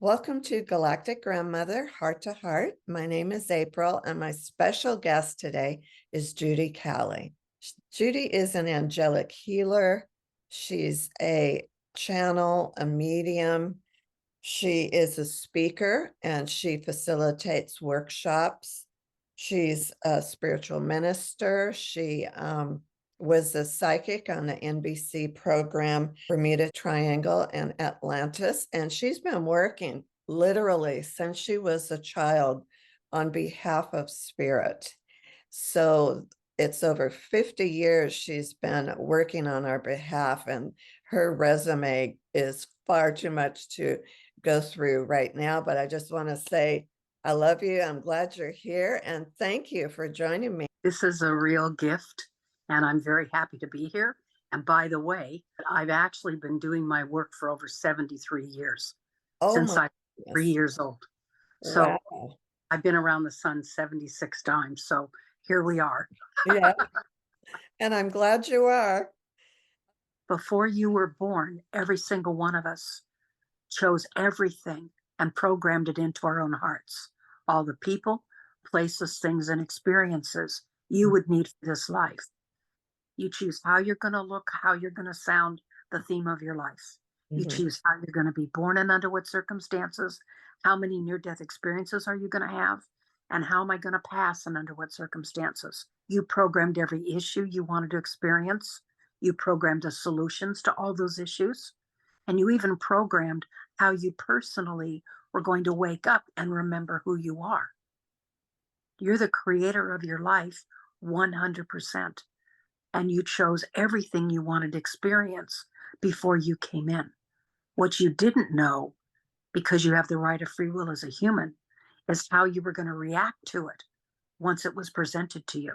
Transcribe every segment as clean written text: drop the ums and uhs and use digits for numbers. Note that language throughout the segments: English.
Welcome to Galactic Grandmother Heart to Heart. My name is April, and my special guest today is Judy Cali. Judy is an angelic healer. She's a channel, a medium. She is a speaker and she facilitates workshops. She's a spiritual minister. She was a psychic on the NBC program Bermuda Triangle and Atlantis. And she's been working literally since she was a child on behalf of spirit. So it's over 50 years she's been working on our behalf, and her resume is far too much to go through right now. But I just want to say, I love you. I'm glad you're here. And thank you for joining me. This is a real gift, and I'm very happy to be here. And by the way, I've actually been doing my work for over 73 years, since I was 3 years old. So wow. I've been around the sun 76 times. So here we are. Yeah. And I'm glad you are. Before you were born, every single one of us chose everything and programmed it into our own hearts. All the people, places, things, and experiences you would need for this life. You choose how you're going to look, how you're going to sound, the theme of your life. You choose how you're going to be born and under what circumstances, how many near-death experiences are you going to have, and how am I going to pass and under what circumstances. You programmed every issue you wanted to experience. You programmed the solutions to all those issues. And you even programmed how you personally were going to wake up and remember who you are. You're the creator of your life 100%. And you chose everything you wanted to experience before you came in. What you didn't know, because you have the right of free will as a human, is how you were going to react to it once it was presented to you.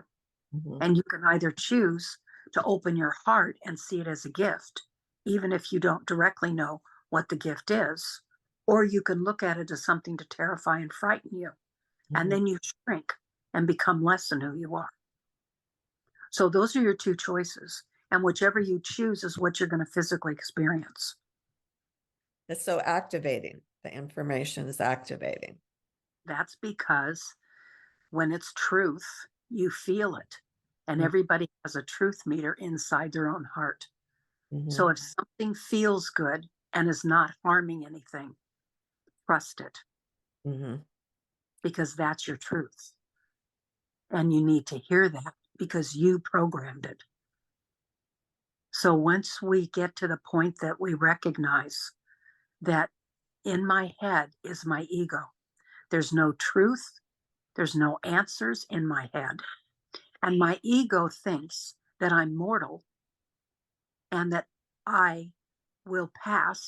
And you can either choose to open your heart and see it as a gift, even if you don't directly know what the gift is, or you can look at it as something to terrify and frighten you. And then you shrink and become less than who you are. So those are your two choices. And whichever you choose is what you're going to physically experience. It's so activating. The information is activating. That's because when it's truth, you feel it. And everybody has a truth meter inside their own heart. So if something feels good and is not harming anything, trust it. Because that's your truth. And you need to hear that because you programmed it. So once we get to the point that we recognize that in my head is my ego, there's no truth, there's no answers in my head. And my ego thinks that I'm mortal and that I will pass.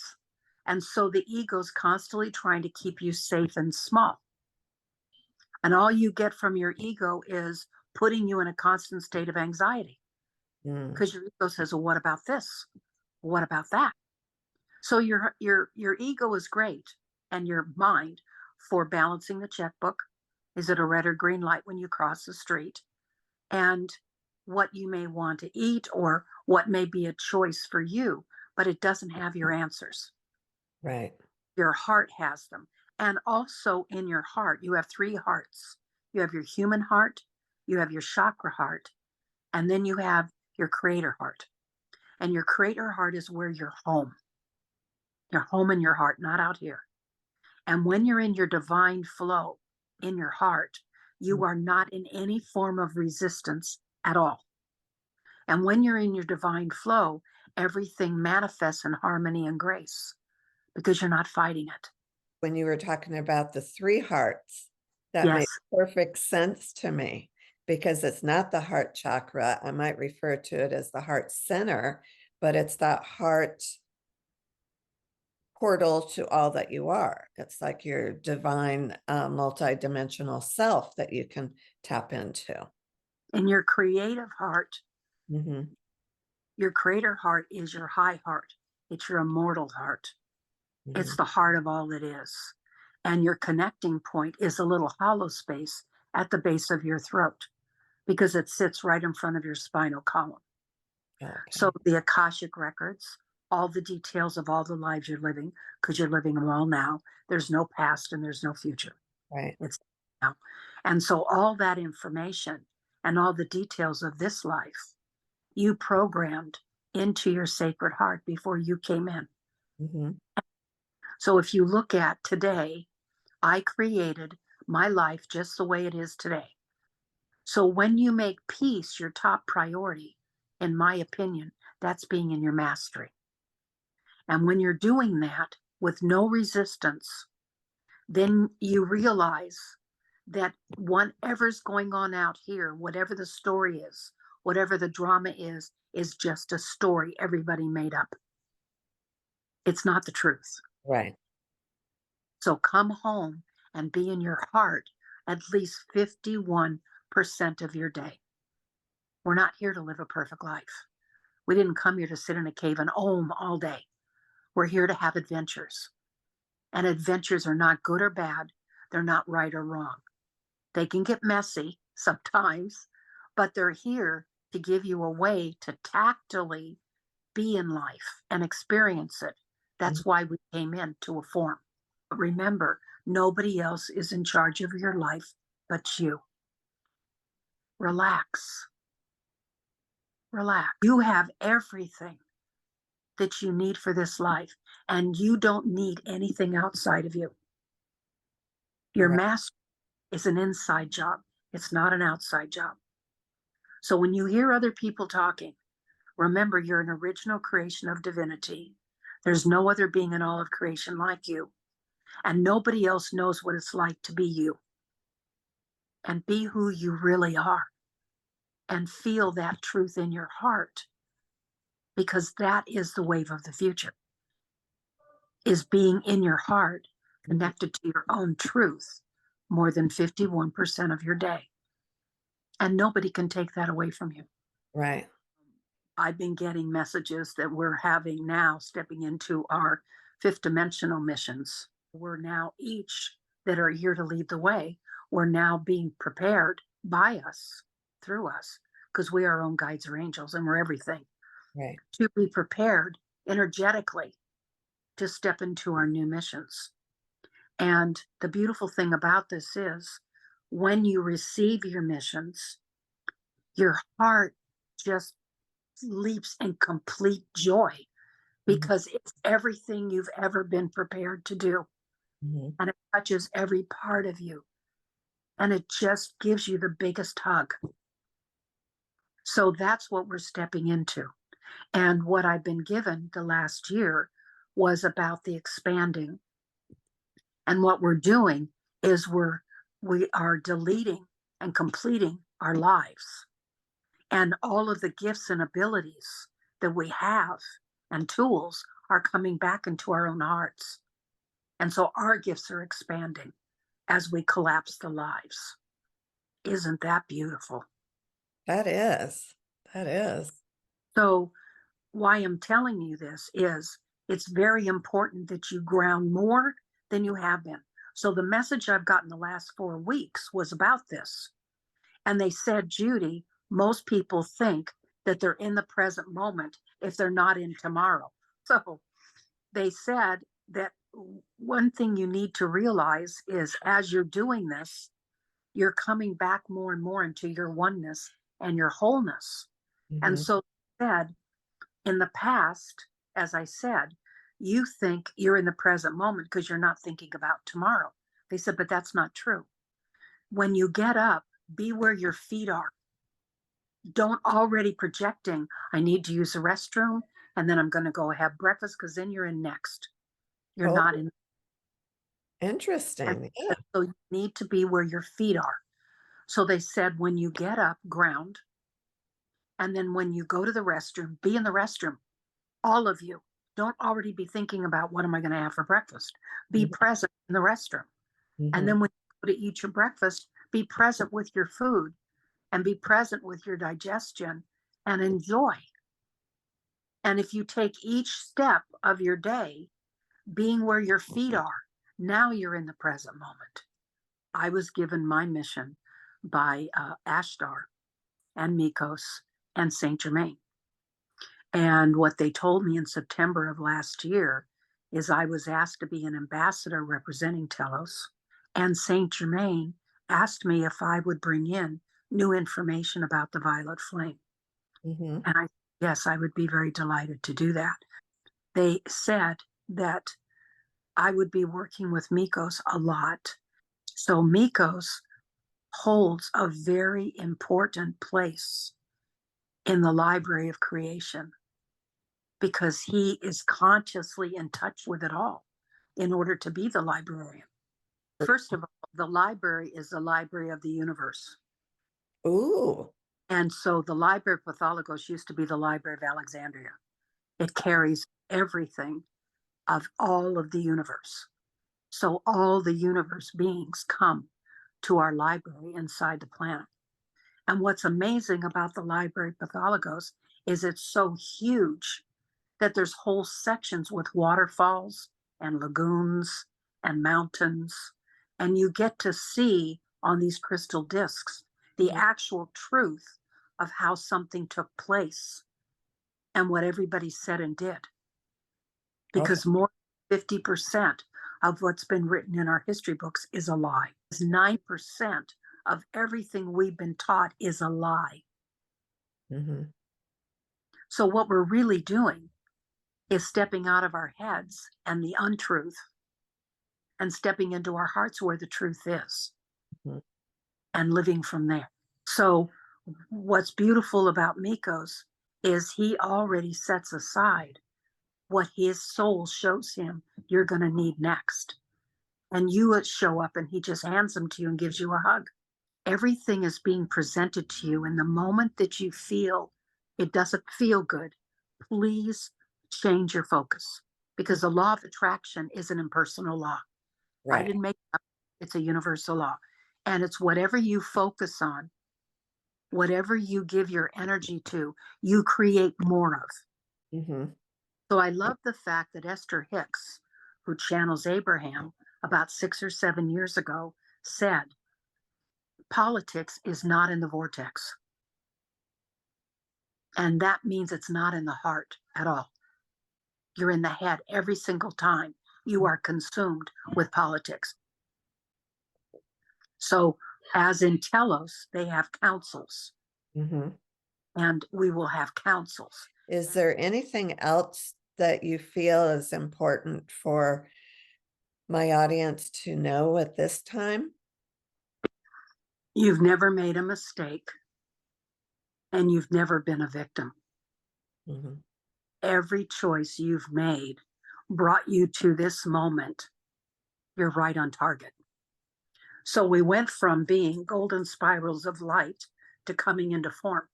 And so the ego's constantly trying to keep you safe and small. And all you get from your ego is putting you in a constant state of anxiety. Because your ego says, well, what about this? What about that? So your ego is great, and your mind for balancing the checkbook. Is it a red or green light when you cross the street? And what you may want to eat or what may be a choice for you, but it doesn't have your answers. Right. Your heart has them. And also in your heart, you have three hearts. You have your human heart, you have your chakra heart, and then you have your creator heart. And your creator heart is where you're home. You're home in your heart, not out here. And when you're in your divine flow in your heart, you are not in any form of resistance at all. And when you're in your divine flow, everything manifests in harmony and grace because you're not fighting it. When you were talking about the three hearts, that Yes. makes perfect sense to me, because it's not the heart chakra. I might refer to it as the heart center, but it's that heart portal to all that you are. It's like your divine multidimensional self that you can tap into. And your creative heart, your creator heart is your high heart. It's your immortal heart. It's the heart of all that is. And your connecting point is a little hollow space at the base of your throat because it sits right in front of your spinal column. Okay. So the Akashic records, all the details of all the lives you're living, because you're living them all now. There's no past and there's no future. Right. It's now. And so all that information and all the details of this life, you programmed into your sacred heart before you came in. Mhm. So if you look at today, I created my life just the way it is today. So when you make peace your top priority, in my opinion, that's being in your mastery. And when you're doing that with no resistance, then you realize that whatever's going on out here, whatever the story is, whatever the drama is just a story everybody made up. It's not the truth. Right. So come home and be in your heart at least 51% of your day. We're not here to live a perfect life. We didn't come here to sit in a cave and ohm all day. We're here to have adventures. And adventures are not good or bad. They're not right or wrong. They can get messy sometimes, but they're here to give you a way to tactily be in life and experience it. Mhm. That's why we came into a form. But remember, nobody else is in charge of your life but you. Relax. Relax. You have everything that you need for this life, and you don't need anything outside of you. Your Right. master is an inside job, it's not an outside job. So when you hear other people talking, remember you're an original creation of divinity. There's no other being in all of creation like you, and nobody else knows what it's like to be you. And be who you really are and feel that truth in your heart, because that is the wave of the future, is being in your heart, Mhm. connected to your own truth more than 51% of your day. And nobody can take that away from you. Right. I've been getting messages that we're having now, stepping into our fifth dimensional missions. We're now each that are here to lead the way. We're now being prepared by us, through us, because we are our own guides or angels and we're everything, Right. to be prepared energetically to step into our new missions. And the beautiful thing about this is when you receive your missions, your heart just leaps in complete joy Mhm. because it's everything you've ever been prepared to do. Mhm. And it touches every part of you. And it just gives you the biggest hug. So that's what we're stepping into. And what I've been given the last year was about the expanding. And what we're doing is we are deleting and completing our lives. And all of the gifts and abilities that we have and tools are coming back into our own hearts. And so our gifts are expanding as we collapse the lives. Isn't that beautiful? That is. That is. So, why I'm telling you this is it's very important that you ground more than you have been. So, the message I've gotten the last 4 weeks was about this. And they said, Judy, most people think that they're in the present moment if they're not in tomorrow. So they said that one thing you need to realize is as you're doing this, you're coming back more and more into your oneness and your wholeness. And Mhm. so they said, in the past, as I said, you think you're in the present moment because you're not thinking about tomorrow. They said, but that's not true. When you get up, be where your feet are. Don't already projecting, I need to use the restroom and then I'm going to go have breakfast because then you're in next. You're Oh, not in. And interesting. Yeah. so you need to be where your feet are. So they said, when you get up, ground. And then when you go to the restroom, be in the restroom. All of you. Don't already be thinking about what am I going to have for breakfast. Be Mhm. present in the restroom. And Mhm. then when you go to eat your breakfast, be present with your food and be present with your digestion and enjoy. And if you take each step of your day being where your feet are, now you're in the present moment. I was given my mission by Ashtar and Mikos and Saint Germain. And what they told me in September of last year is I was asked to be an ambassador representing Telos, and Saint Germain asked me if I would bring in new information about the violet flame. Mm-hmm. And I, yes, I would be very delighted to do that. They said that I would be working with Mikos a lot. So Mikos holds a very important place in the library of creation because he is consciously in touch with it all in order to be the librarian. First of all, the library is the library of the universe. Ooh. And so the Library of Pathologos used to be the Library of Alexandria. It carries everything of all of the universe. So all the universe beings come to our library inside the planet. And what's amazing about the Library of Pathologos is it's so huge that there's whole sections with waterfalls and lagoons and mountains. And you get to see on these crystal discs the Mhm. actual truth of how something took place and what everybody said and did. Oh, Because more than 50% of what's been written in our history books is a lie. 9% of everything we've been taught is a lie. mhm. So, what we're really doing is stepping out of our heads and the untruth and stepping into our hearts where the truth is Mhm. and living from there. So, what's beautiful about Mikos is he already sets aside what his soul shows him you're going to need next. And you would show up and he just hands them to you and gives you a hug. Everything is being presented to you. And the moment that you feel it doesn't feel good, please change your focus because the law of attraction is an impersonal law. I Right. didn't make it up. It's a universal law. And it's whatever you focus on, whatever you give your energy to, you create more of. Mm-hmm. So I love the fact that Esther Hicks, who channels Abraham about 6 or 7 years ago, said, politics is not in the vortex. And that means it's not in the heart at all. You're in the head every single time you are consumed with politics. So, as in Telos, they have councils, Mm-hmm. and we will have councils. Is there anything else that you feel is important for my audience to know at this time? You've never made a mistake, and you've never been a victim. Mm-hmm. Every choice you've made brought you to this moment. You're right on target. So we went from being golden spirals of light to coming into form.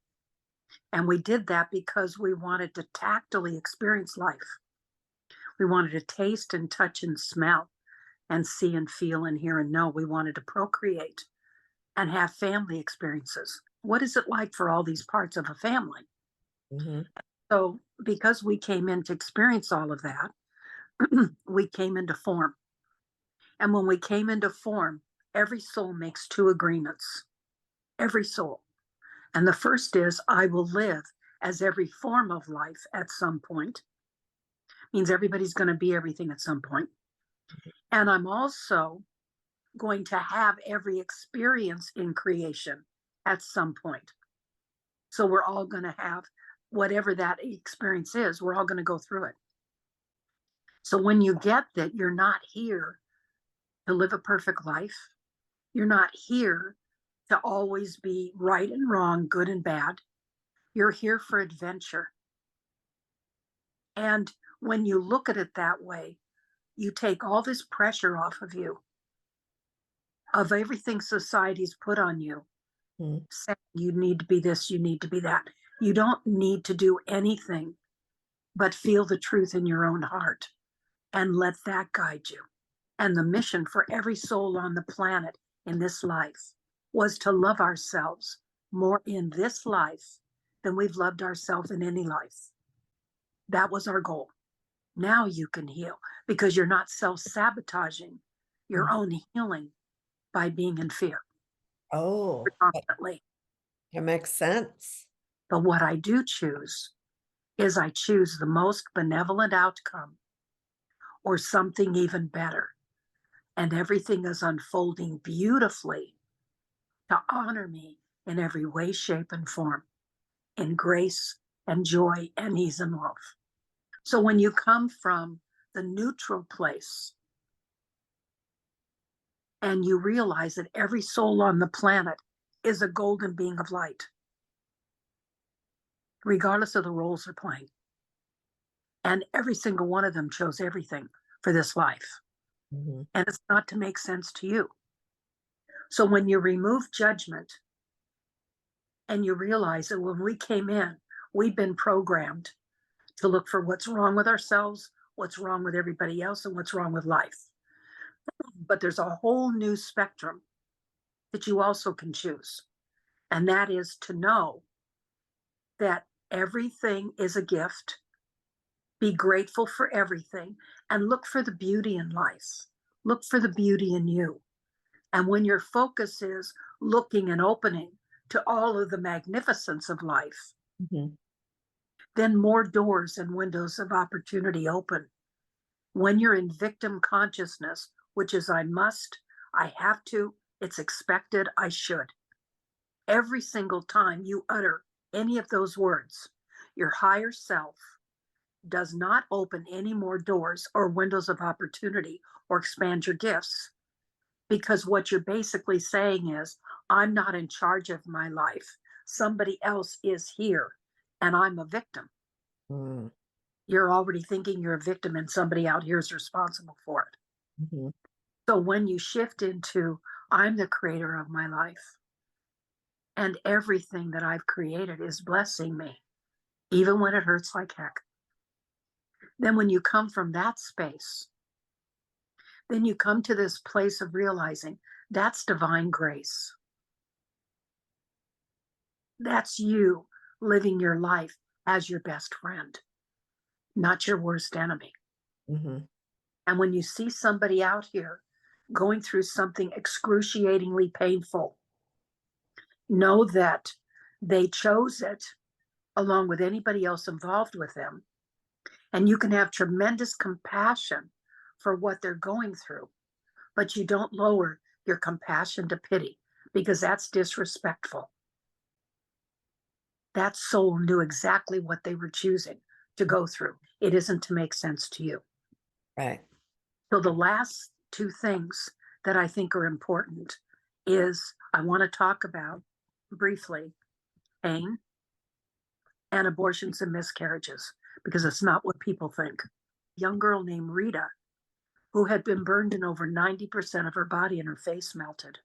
And we did that because we wanted to tactily experience life. We wanted to taste and touch and smell and see and feel and hear and know. We wanted to procreate and have family experiences. What is it like for all these parts of a family? Mm-hmm. So, because we came in to experience all of that, we came into form. And when we came into form, every soul makes two agreements. Every soul. And the first is I will live as every form of life at some point. Means everybody's going to be everything at some point. And I'm also going to have every experience in creation at some point. So we're all going to have whatever that experience is, we're all going to go through it. So when you get that you're not here to live a perfect life, you're not here to always be right and wrong, good and bad. You're here for adventure. And when you look at it that way, you take all this pressure off of you, of everything society's put on you, Mm-hmm. saying you need to be this, you need to be that. You don't need to do anything but feel the truth in your own heart and let that guide you. And the mission for every soul on the planet in this life was to love ourselves more in this life than we've loved ourselves in any life. That was our goal. Now you can heal because you're not self sabotaging your own healing by being in fear Oh, constantly. that makes sense. But what I do choose is I choose the most benevolent outcome or something even better. And everything is unfolding beautifully to honor me in every way, shape, and form, in grace and joy and ease and love. So when you come from the neutral place and you realize that every soul on the planet is a golden being of light, regardless of the roles they're playing, and every single one of them chose everything for this life, Mhm. and it's not to make sense to you. So when you remove judgment and you realize that when we came in, we've been programmed to look for what's wrong with ourselves, what's wrong with everybody else, and what's wrong with life. But there's a whole new spectrum that you also can choose. And that is to know that everything is a gift, be grateful for everything, and look for the beauty in life. Look for the beauty in you. And when your focus is looking and opening to all of the magnificence of life, Mhm. then more doors and windows of opportunity open. When you're in victim consciousness, which is I must, I have to, it's expected, I should. Every single time you utter any of those words, your higher self does not open any more doors or windows of opportunity or expand your gifts. Because what you're basically saying is, I'm not in charge of my life. Somebody else is here, and I'm a victim. Mm. You're already thinking you're a victim, and somebody out here is responsible for it. Mhm. So when you shift into, I'm the creator of my life, and everything that I've created is blessing me, even when it hurts like heck. Then when you come from that space, then you come to this place of realizing that's divine grace. That's you living your life as your best friend, not your worst enemy. Mhm. And when you see somebody out here going through something excruciatingly painful, know that they chose it along with anybody else involved with them. And you can have tremendous compassion for what they're going through, but you don't lower your compassion to pity because that's disrespectful. That soul knew exactly what they were choosing to go through. It isn't to make sense to you. Right. So the last two things that I think are important is I want to talk about briefly pain and abortions and miscarriages because it's not what people think. A young girl named Rita who had been burned in over 90% of her body and her face melted.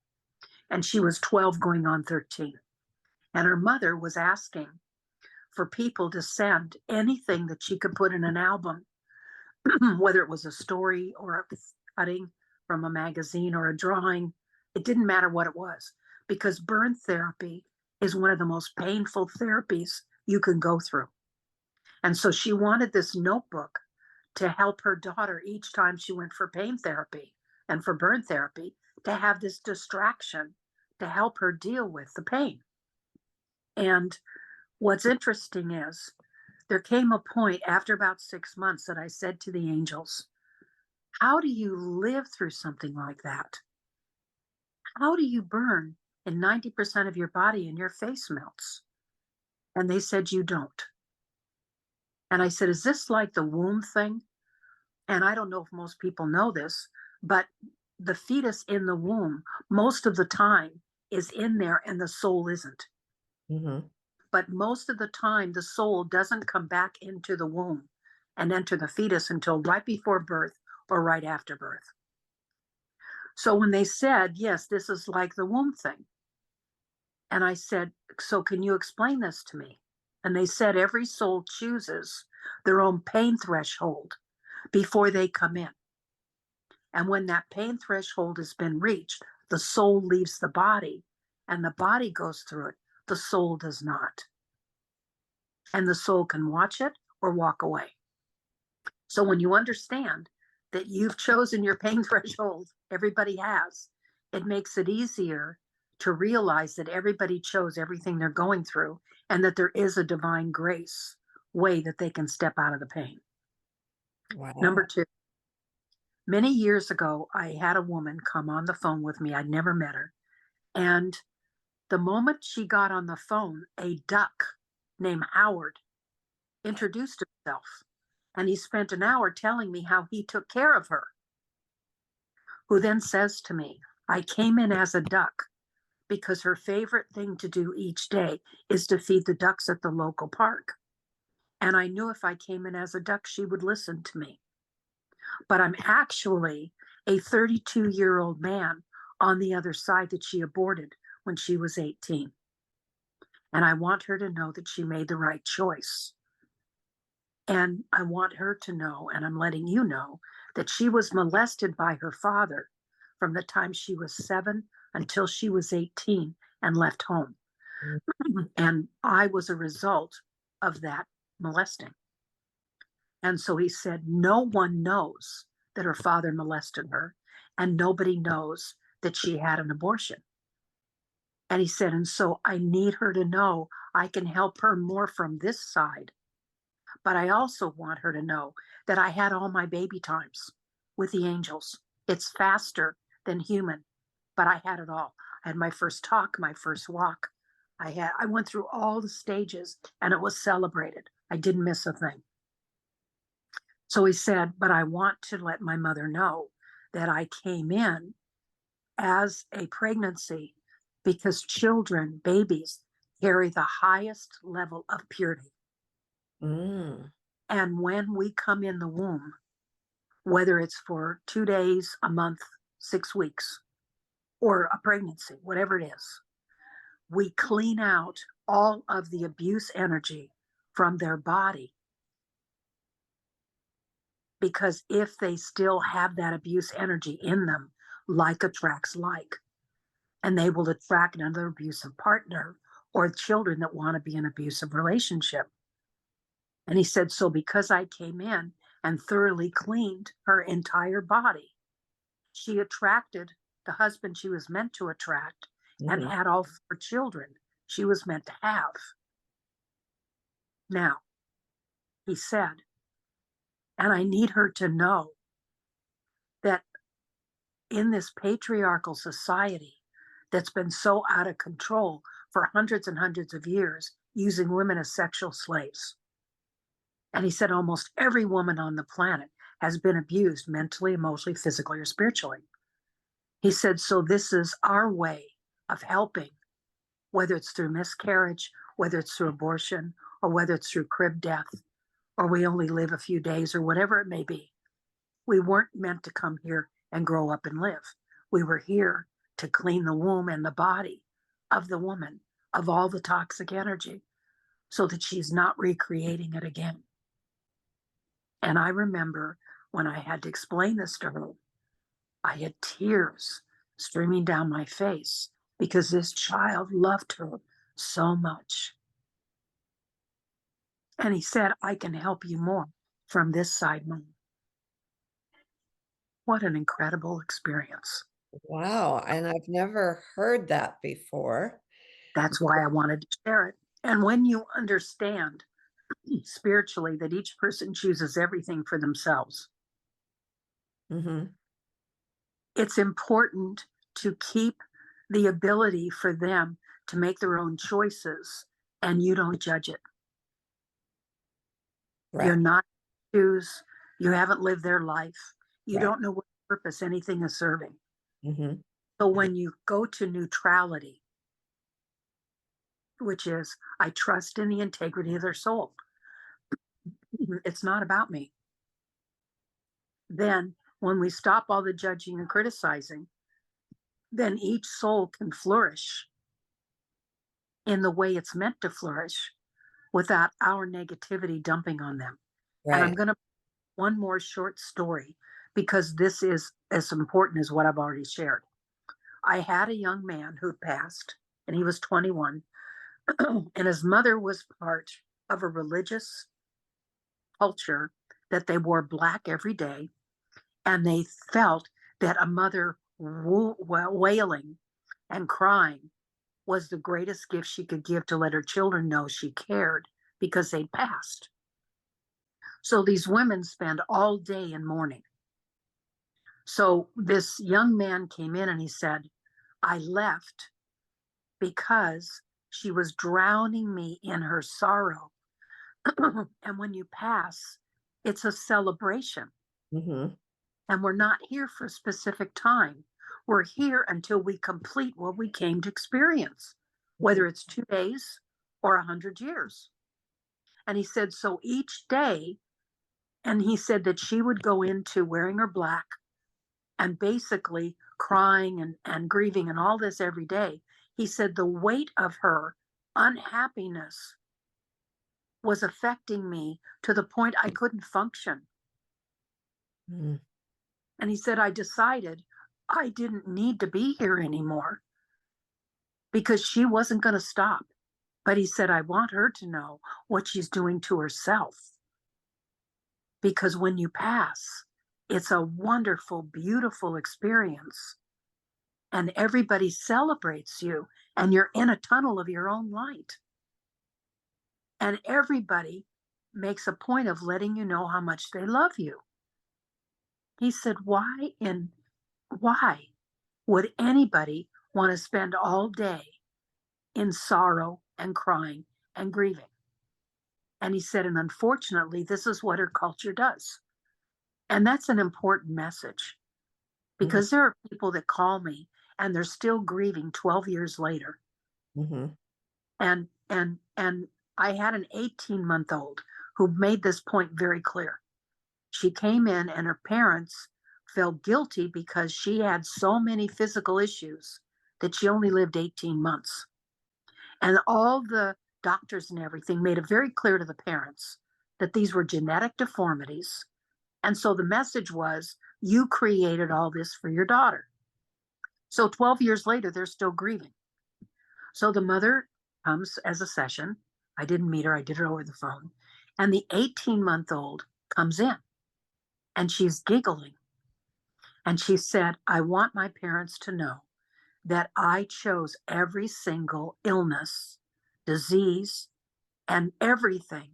And she was 12 going on 13. And her mother was asking for people to send anything that she could put in an album, whether it was a story or a cutting from a magazine or a drawing. It didn't matter what it was, because burn therapy is one of the most painful therapies you can go through. And so she wanted this notebook to help her daughter each time she went for pain therapy and for burn therapy, to have this distraction to help her deal with the pain. And what's interesting is there came a point after about 6 months that I said to the angels, how do you live through something like that? How do you burn and 90% of your body and your face melts? And they said, you don't. And I said, is this like the womb thing? And I don't know if most people know this, but the fetus in the womb, most of the time, is in there and the soul isn't. Mhm. But most of the time, the soul doesn't come back into the womb and enter the fetus until right before birth or right after birth. So when they said, yes, this is like the womb thing, and I said, so can you explain this to me? And they said, every soul chooses their own pain threshold before they come in. And when that pain threshold has been reached, the soul leaves the body and the body goes through it. The soul does not. And the soul can watch it or walk away. So when you understand that you've chosen your pain threshold, everybody has, it makes it easier to realize that everybody chose everything they're going through and that there is a divine grace way that they can step out of the pain. Number Wow. two, many years ago, I had a woman come on the phone with me. I'd never met her. And the moment she got on the phone, a duck named Howard introduced himself. And he spent an hour telling me how he took care of her, who then says to me, I came in as a duck because her favorite thing to do each day is to feed the ducks at the local park. And I knew if I came in as a duck, she would listen to me. But I'm actually a 32-year-old man on the other side that she aborted when she was 18. And I want her to know that she made the right choice. And I want her to know, and I'm letting you know, that she was molested by her father from the time she was 7 until she was 18 and left home. Mm. And I was a result of that molesting. And so he said, no one knows that her father molested her, and nobody knows that she had an abortion. And he said, and so I need her to know I can help her more from this side. But I also want her to know that I had all my baby times with the angels. It's faster than human, but I had it all. I had my first talk, my first walk. I went through all the stages and it was celebrated. I didn't miss a thing. So he said, but I want to let my mother know that I came in as a pregnancy because children, babies, carry the highest level of purity. Mm. And when we come in the womb, whether it's for 2 days, a month, 6 weeks, or a pregnancy, whatever it is, we clean out all of the abuse energy from their body. Because if they still have that abuse energy in them, like attracts like, and they will attract another abusive partner or children that want to be in an abusive relationship. And he said, so because I came in and thoroughly cleaned her entire body, she attracted the husband she was meant to attract and Mhm. had all 4 children she was meant to have. Now, he said, and I need her to know that in this patriarchal society that's been so out of control for hundreds and hundreds of years, using women as sexual slaves. And he said almost every woman on the planet has been abused mentally, emotionally, physically, or spiritually. He said, so this is our way of helping, whether it's through miscarriage, whether it's through abortion, or whether it's through crib death, or we only live a few days, or whatever it may be. We weren't meant to come here and grow up and live. We were here to clean the womb and the body of the woman of all the toxic energy so that she's not recreating it again. And I remember when I had to explain this to her, I had tears streaming down my face because this child loved her so much. And he said, I can help you more from this side, Mom. What an incredible experience. Wow. And I've never heard that before. That's why I wanted to share it. And when you understand spiritually that each person chooses everything for themselves, Hmm. it's important to keep the ability for them to make their own choices and you don't judge it. You're Right. not choose, you haven't lived their life. You Right. don't know what purpose anything is serving. Hmm. So when you go to neutrality, which is I trust in the integrity of their soul, it's not about me. Then when we stop all the judging and criticizing, then each soul can flourish in the way it's meant to flourish without our negativity dumping on them. And I'm Right. going to one more short story because this is as important as what I've already shared. I had a young man who'd passed and he was 21 and his mother was part of a religious culture that they wore black every day and they felt that a mother wailing and crying was the greatest gift she could give to let her children know she cared because they'd passed. So these women spend all day and morning. So this young man came in and he said, I left because she was drowning me in her sorrow. And when you pass, it's a celebration. Mm-hmm. And we're not here for a specific time. We're here until we complete what we came to experience, whether it's 2 days or 100 years. And he said, so each day, and he said that she would go into wearing her black and basically crying and grieving and all this every day. He said the weight of her unhappiness was affecting me to the point I couldn't function. Mm-hmm. And he said, I decided I didn't need to be here anymore because she wasn't going to stop. But he said, I want her to know what she's doing to herself. Because when you pass, it's a wonderful, beautiful experience. And everybody celebrates you, and you're in a tunnel of your own light. And everybody makes a point of letting you know how much they love you. He said, why would anybody want to spend all day in sorrow and crying and grieving? And he said, and unfortunately, this is what our culture does. And that's an important message because there are people that call me and they're still grieving 12 years later. Mm-hmm. And I had an 18-month-old who made this point very clear. She came in and her parents felt guilty because she had so many physical issues that she only lived 18 months. And all the doctors and everything made it very clear to the parents that these were genetic deformities. And so the message was, you created all this for your daughter. So 12 years later, they're still grieving. So the mother comes as a session. I didn't meet her, I did it over the phone. And the 18-month-old comes in and she's giggling. And she said, I want my parents to know that I chose every single illness, disease, and everything.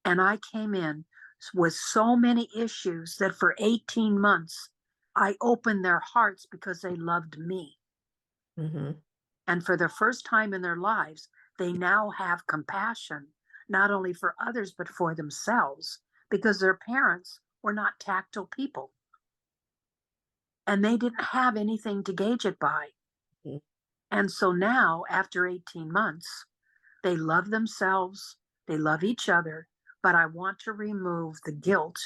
And I came in with so many issues that for 18 months, I opened their hearts because they loved me. Mm-hmm. And for the first time in their lives, they now have compassion, not only for others, but for themselves, because their parents were not tactile people. And they didn't have anything to gauge it by. Mm-hmm. And so now, after 18 months, they love themselves, they love each other, but I want to remove the guilt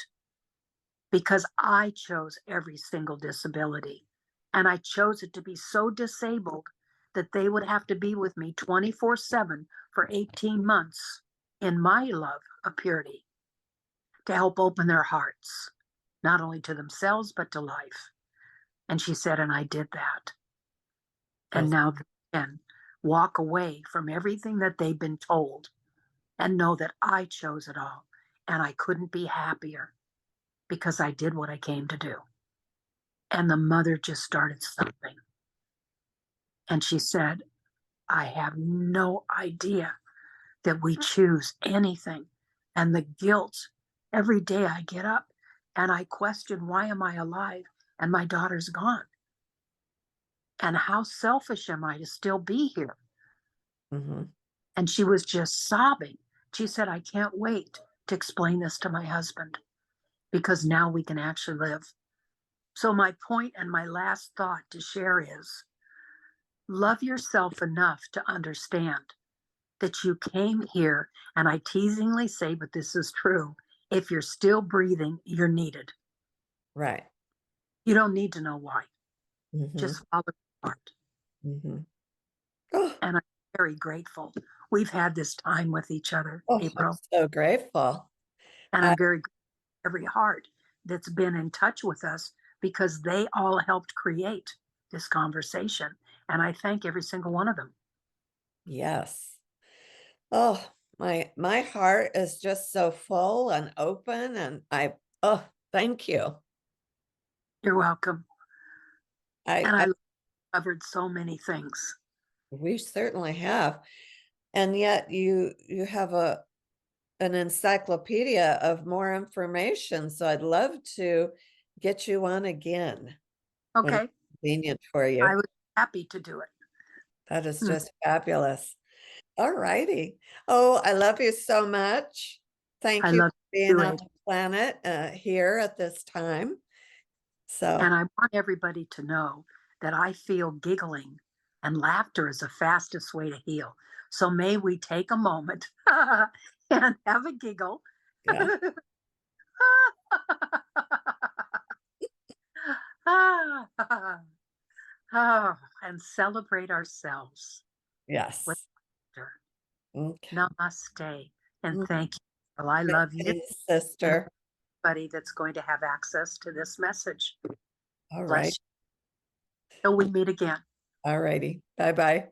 because I chose every single disability. And I chose it to be so disabled that they would have to be with me 24/7 for 18 months in my love of purity to help open their hearts, not only to themselves, but to life. And she said, and I did that. And That's now they can walk away from everything that they've been told and know that I chose it all. And I couldn't be happier because I did what I came to do. And the mother just started sobbing. And she said, I have no idea that we choose anything. And the guilt, every day I get up and I question, why am I alive and my daughter's gone? And how selfish am I to still be here? mm-hmm. And she was just sobbing. She said, I can't wait to explain this to my husband because now we can actually live. So, my point and my last thought to share is love yourself enough to understand that you came here. And I teasingly say, but this is true, if you're still breathing, you're needed. Right. You don't need to know why. Mm-hmm. Just follow your heart. Mm-hmm. Oh, And I'm very grateful. We've had this time with each other, oh, I'm April. so grateful. And I I'm very grateful for every heart that's been in touch with us because they all helped create this conversation. And I thank every single one of them. yes. Oh, my heart is just so full and open and oh, thank you. You're welcome. And I I covered so many things. we certainly have. And yet you have an encyclopedia of more information, so I'd love to get you on again when it's Okay, convenient for I you. was happy to do it. That is Hmm. just fabulous. All righty. Oh, I love you so much. Thank I you love for being on doing, the planet here at this time. So, and I want everybody to know that I feel giggling and laughter is the fastest way to heal. So may we take a moment and have a giggle. yeah, And celebrate ourselves with yes. laughter. Okay. Namaste. And Mm, thank you. Well, I love you thanks, and sister. everybody that's going to have access to this message. All right. Bless you till we meet again. All righty. Bye bye.